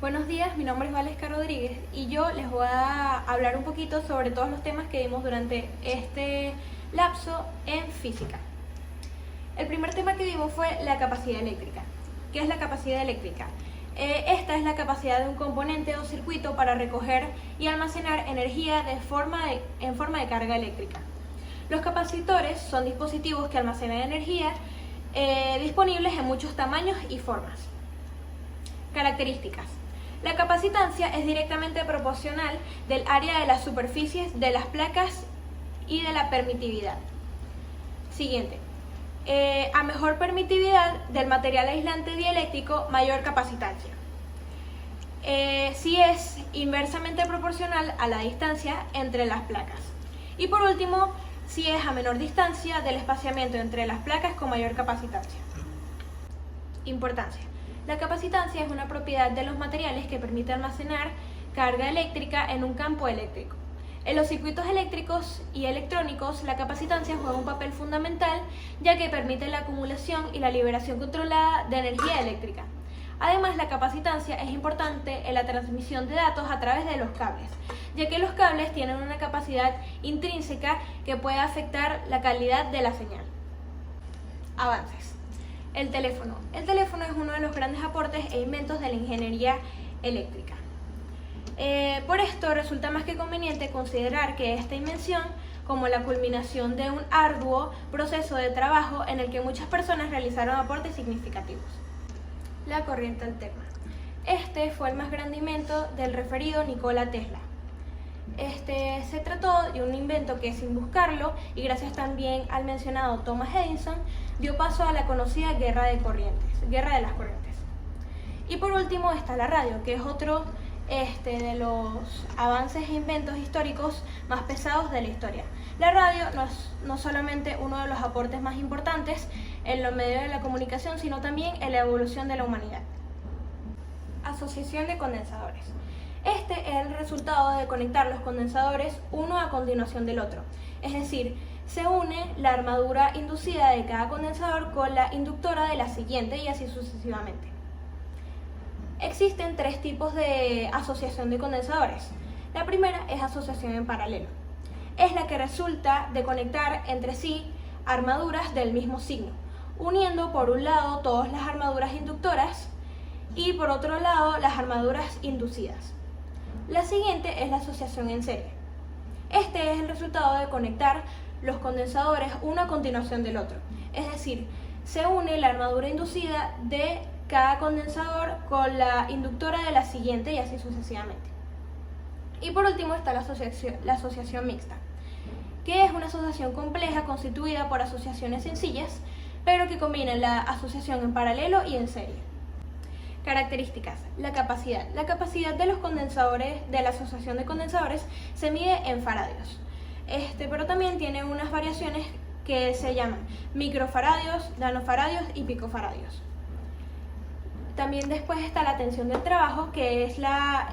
Buenos días, mi nombre es Valesca Rodríguez y yo les voy a hablar un poquito sobre todos los temas que vimos durante este lapso en física. El primer tema que vimos fue la capacidad eléctrica. ¿Qué es la capacidad eléctrica? Esta es la capacidad de un componente o circuito para recoger y almacenar energía en forma de carga eléctrica. Los capacitores son dispositivos que almacenan energía disponibles en muchos tamaños y formas. Características. La capacitancia es directamente proporcional del área de las superficies de las placas y de la permitividad. Siguiente. A mejor permitividad del material aislante dieléctrico, mayor capacitancia. Si es inversamente proporcional a la distancia entre las placas. Y por último, si es a menor distancia del espaciamiento entre las placas con mayor capacitancia. Importancia. La capacitancia es una propiedad de los materiales que permite almacenar carga eléctrica en un campo eléctrico. En los circuitos eléctricos y electrónicos, la capacitancia juega un papel fundamental, ya que permite la acumulación y la liberación controlada de energía eléctrica. Además, la capacitancia es importante en la transmisión de datos a través de los cables, ya que los cables tienen una capacidad intrínseca que puede afectar la calidad de la señal. Avances. El teléfono. El teléfono es uno de los grandes aportes e inventos de la ingeniería eléctrica. Por esto resulta más que conveniente considerar que esta invención como la culminación de un arduo proceso de trabajo en el que muchas personas realizaron aportes significativos. La corriente alterna. Este fue el más grande invento del referido Nikola Tesla. Se trató de un invento que, sin buscarlo, y gracias también al mencionado Thomas Edison, dio paso a la conocida guerra de las corrientes. Y por último está la radio, que es otro de los avances e inventos históricos más pesados de la historia. La radio no solamente uno de los aportes más importantes en los medios de la comunicación, sino también en la evolución de la humanidad. Asociación de condensadores. Este es el resultado de conectar los condensadores uno a continuación del otro, es decir, se une la armadura inducida de cada condensador con la inductora de la siguiente y así sucesivamente. Existen tres tipos de asociación de condensadores. La primera es asociación en paralelo. Es la que resulta de conectar entre sí armaduras del mismo signo, uniendo por un lado todas las armaduras inductoras y por otro lado las armaduras inducidas. La siguiente es la asociación en serie. Este es el resultado de conectar los condensadores uno a continuación del otro, es decir, se une la armadura inducida de cada condensador con la inductora de la siguiente y así sucesivamente. Y por último está la asociación mixta, que es una asociación compleja constituida por asociaciones sencillas, pero que combinan la asociación en paralelo y en serie. Características. La capacidad. La capacidad de los condensadores, de la asociación de condensadores, se mide en faradios. Pero también tiene unas variaciones que se llaman microfaradios, nanofaradios y picofaradios. También después está la tensión del trabajo, que es la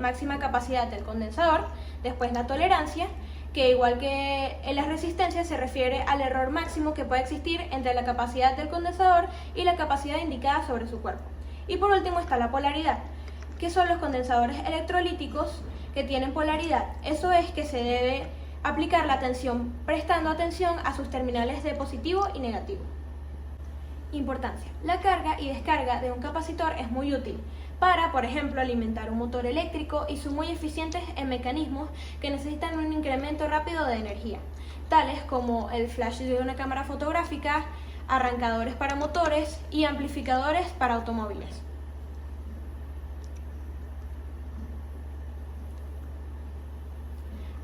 máxima capacidad del condensador. Después la tolerancia, que igual que en las resistencias se refiere al error máximo que puede existir entre la capacidad del condensador y la capacidad indicada sobre su cuerpo. Y por último está la polaridad, que son los condensadores electrolíticos que tienen polaridad. Eso es que se debe aplicar la tensión prestando atención a sus terminales de positivo y negativo. Importancia. La carga y descarga de un capacitor es muy útil para, por ejemplo, alimentar un motor eléctrico y son muy eficientes en mecanismos que necesitan un incremento rápido de energía, tales como el flash de una cámara fotográfica, arrancadores para motores y amplificadores para automóviles.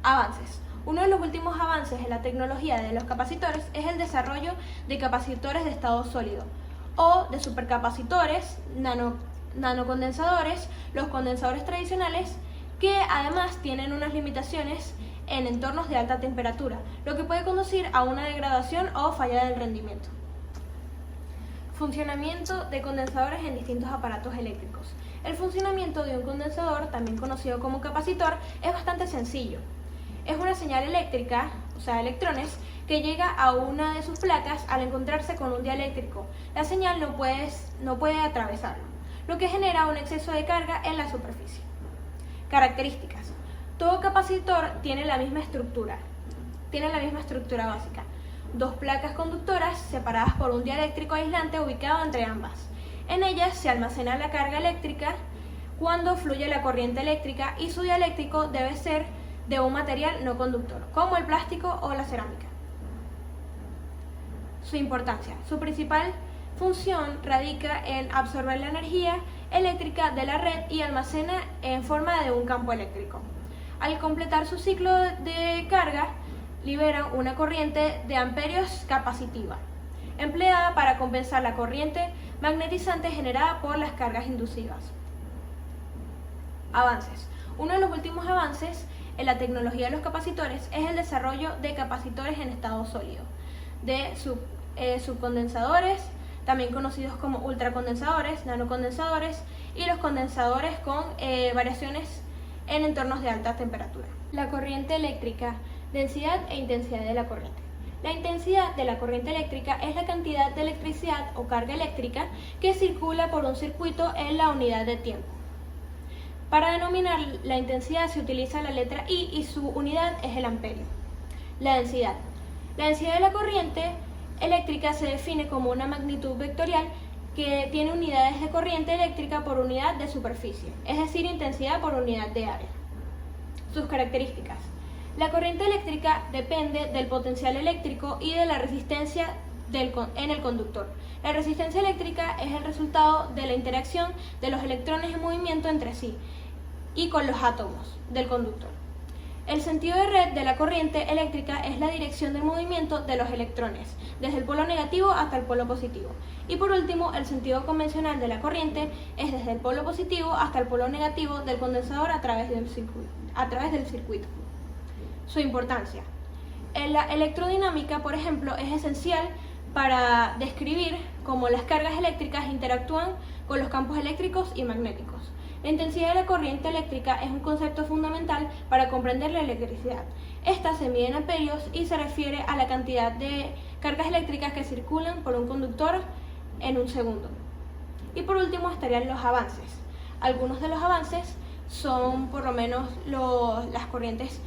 Avances. Uno de los últimos avances en la tecnología de los capacitores es el desarrollo de capacitores de estado sólido o de supercapacitores, nanocondensadores, los condensadores tradicionales, que además tienen unas limitaciones en entornos de alta temperatura, lo que puede conducir a una degradación o falla del rendimiento. Funcionamiento de condensadores en distintos aparatos eléctricos. El funcionamiento de un condensador, también conocido como capacitor, es bastante sencillo. Es una señal eléctrica, o sea, electrones, que llega a una de sus placas al encontrarse con un dieléctrico. La señal no puede atravesarlo. lo que genera un exceso de carga en la superficie. Características. Todo capacitor tiene la misma estructura básica. Dos placas conductoras separadas por un dieléctrico aislante ubicado entre ambas. En ellas se almacena la carga eléctrica cuando fluye la corriente eléctrica y su dieléctrico debe ser de un material no conductor, como el plástico o la cerámica. Su importancia. Su principal función radica en absorber la energía eléctrica de la red y almacena en forma de un campo eléctrico. Al completar su ciclo de carga, liberan una corriente de amperios capacitiva, empleada para compensar la corriente magnetizante generada por las cargas inducidas. Avances. Uno de los últimos avances en la tecnología de los capacitores es el desarrollo de capacitores en estado sólido, de subcondensadores, también conocidos como ultracondensadores, nanocondensadores y los condensadores con variaciones en entornos de alta temperatura. La corriente eléctrica, densidad e intensidad de la corriente. La intensidad de la corriente eléctrica es la cantidad de electricidad o carga eléctrica que circula por un circuito en la unidad de tiempo. Para denominar la intensidad se utiliza la letra I y su unidad es el amperio. La densidad. La densidad de la corriente eléctrica se define como una magnitud vectorial que tiene unidades de corriente eléctrica por unidad de superficie, es decir, intensidad por unidad de área. Sus características. La corriente eléctrica depende del potencial eléctrico y de la resistencia en el conductor. La resistencia eléctrica es el resultado de la interacción de los electrones en movimiento entre sí y con los átomos del conductor. El sentido de red de la corriente eléctrica es la dirección del movimiento de los electrones, desde el polo negativo hasta el polo positivo. Y por último, el sentido convencional de la corriente es desde el polo positivo hasta el polo negativo del condensador a través del circuito. Su importancia. En la electrodinámica, por ejemplo, es esencial para describir cómo las cargas eléctricas interactúan con los campos eléctricos y magnéticos. La intensidad de la corriente eléctrica es un concepto fundamental para comprender la electricidad. Esta se mide en amperios y se refiere a la cantidad de cargas eléctricas que circulan por un conductor en un segundo. Y por último estarían los avances. Algunos de los avances son por lo menos las corrientes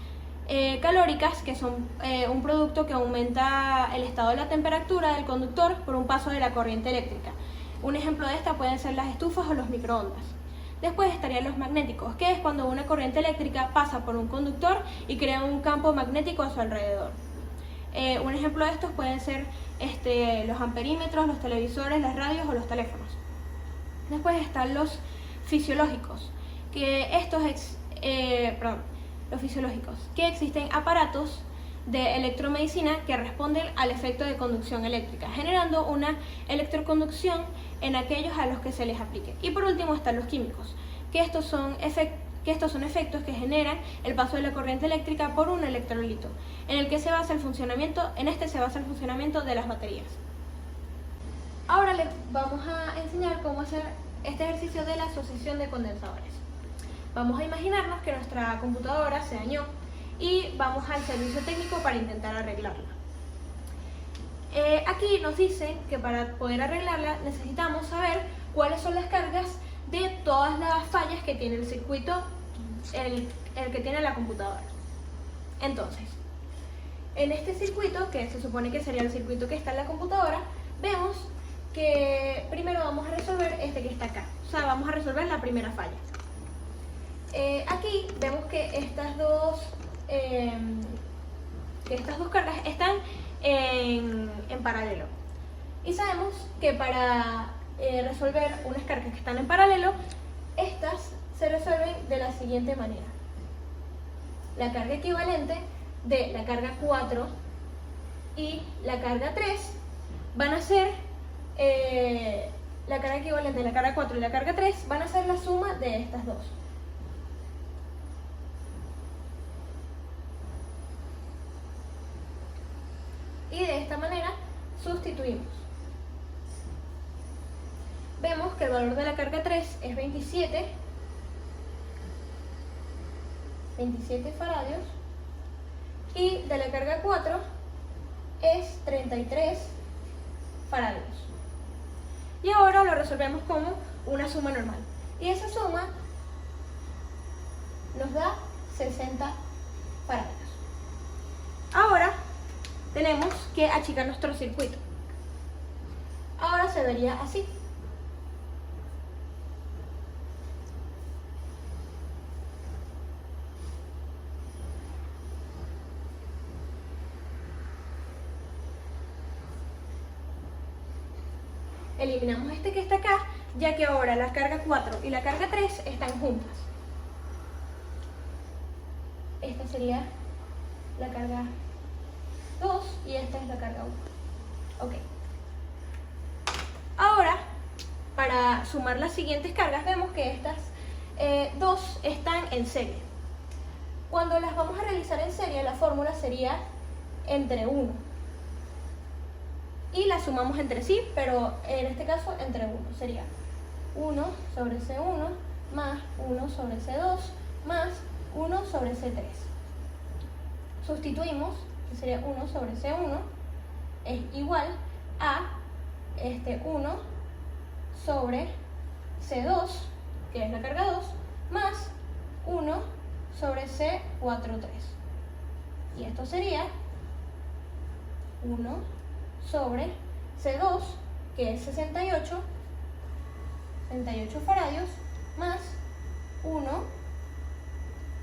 calóricas, que son un producto que aumenta el estado de la temperatura del conductor por un paso de la corriente eléctrica. Un ejemplo de esta pueden ser las estufas o los microondas. Después estarían los magnéticos, que es cuando una corriente eléctrica pasa por un conductor y crea un campo magnético a su alrededor. Un ejemplo de estos pueden ser los amperímetros, los televisores, las radios o los teléfonos. Después están los fisiológicos, que existen aparatos de electromedicina que responden al efecto de conducción eléctrica, generando una electroconducción en aquellos a los que se les aplique. Y por último están los químicos, que estos son efectos que generan el paso de la corriente eléctrica por un electrolito, en este se basa el funcionamiento de las baterías. Ahora les vamos a enseñar cómo hacer este ejercicio de la asociación de condensadores. Vamos a imaginarnos que nuestra computadora se dañó y vamos al servicio técnico para intentar arreglarla. Aquí nos dicen que para poder arreglarla necesitamos saber cuáles son las cargas de todas las fallas que tiene el circuito, el que tiene la computadora. Entonces, en este circuito, que se supone que sería el circuito que está en la computadora, vemos que primero vamos a resolver este que está acá, o sea, vamos a resolver la primera falla. Aquí vemos que estas dos cargas están en paralelo. Y sabemos que para resolver unas cargas que están en paralelo, estas se resuelven de la siguiente manera. La carga equivalente de la carga 4 y la carga 3 van a ser la carga equivalente de la carga 4 y la carga 3 van a ser la suma de estas dos. Y de esta manera sustituimos. Vemos que el valor de la carga 3 es 27 faradios y de la carga 4 es 33 faradios. Y ahora lo resolvemos como una suma normal. Y esa suma nos da 60 faradios. Ahora tenemos que achicar nuestro circuito. Ahora se vería así. Eliminamos este que está acá, ya que ahora la carga 4 y la carga 3 están juntas. Esta sería la carga 2 y esta es la carga 1. Ok. Ahora, para sumar las siguientes cargas, vemos que estas dos están en serie. Cuando las vamos a realizar en serie, la fórmula sería entre 1. Y las sumamos entre sí, pero en este caso entre 1. Sería 1 sobre C1 más 1 sobre C2 más 1 sobre C3. Sustituimos, que sería 1 sobre C1 es igual a 1 sobre C2, que es la carga 2, más 1 sobre C4,3. Y esto sería 1 sobre C2, que es 68 faradios, más 1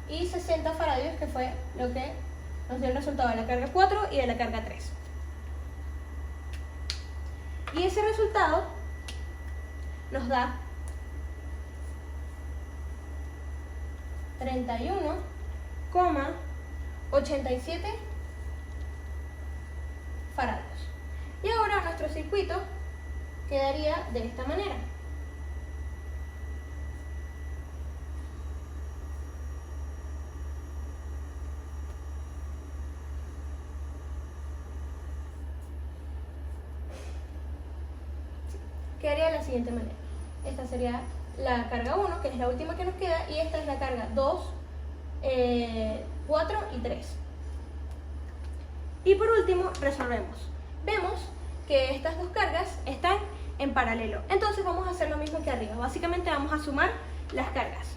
y 60 faradios, que fue lo que nos dio el resultado de la carga 4 y de la carga 3. Y ese resultado nos da 31,87 faradios. Y ahora nuestro circuito quedaría de esta manera. Quedaría de la siguiente manera. Esta sería la carga 1, que es la última que nos queda, y esta es la carga 2, 4 y 3. Y por último, resolvemos. Vemos que estas dos cargas están en paralelo. Entonces vamos a hacer lo mismo que arriba. Básicamente vamos a sumar las cargas.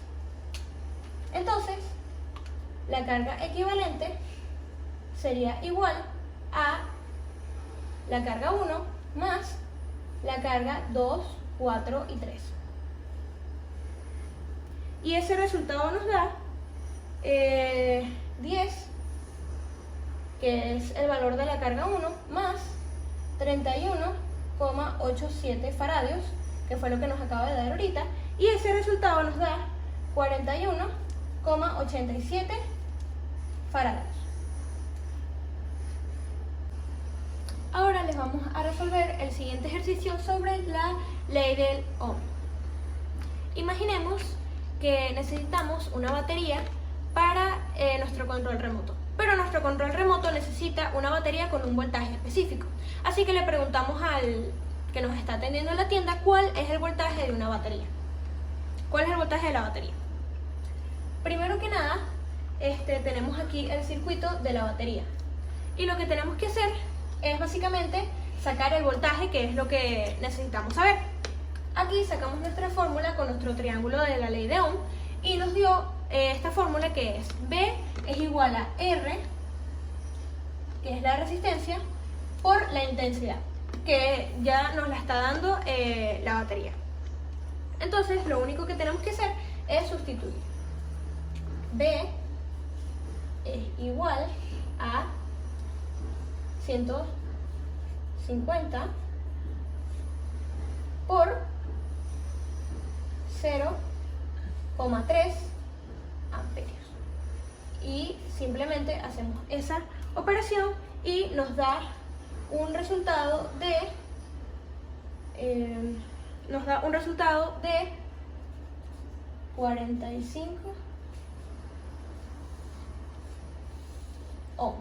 Entonces, la carga equivalente sería igual a la carga 1 más la carga 2, 4 y 3. Y ese resultado nos da 10, que es el valor de la carga 1, más 31,87 faradios, que fue lo que nos acaba de dar ahorita, y ese resultado nos da 41,87 faradios. Ahora les vamos a resolver el siguiente ejercicio sobre la ley del Ohm. Imaginemos que necesitamos una batería para nuestro control remoto, pero nuestro control remoto necesita una batería con un voltaje específico. Así que le preguntamos al que nos está atendiendo en la tienda cuál es el voltaje de una batería. ¿Cuál es el voltaje de la batería? Primero que nada, tenemos aquí el circuito de la batería. Y lo que tenemos que hacer es básicamente sacar el voltaje, que es lo que necesitamos saber. Aquí sacamos nuestra fórmula con nuestro triángulo de la ley de Ohm y nos dio esta fórmula, que es B es igual a R, que es la resistencia, por la intensidad, que ya nos la está dando la batería. Entonces lo único que tenemos que hacer es sustituir. B es igual a 150 por 0,3 amperios. Y simplemente hacemos esa operación y nos da un resultado de 45 ohm.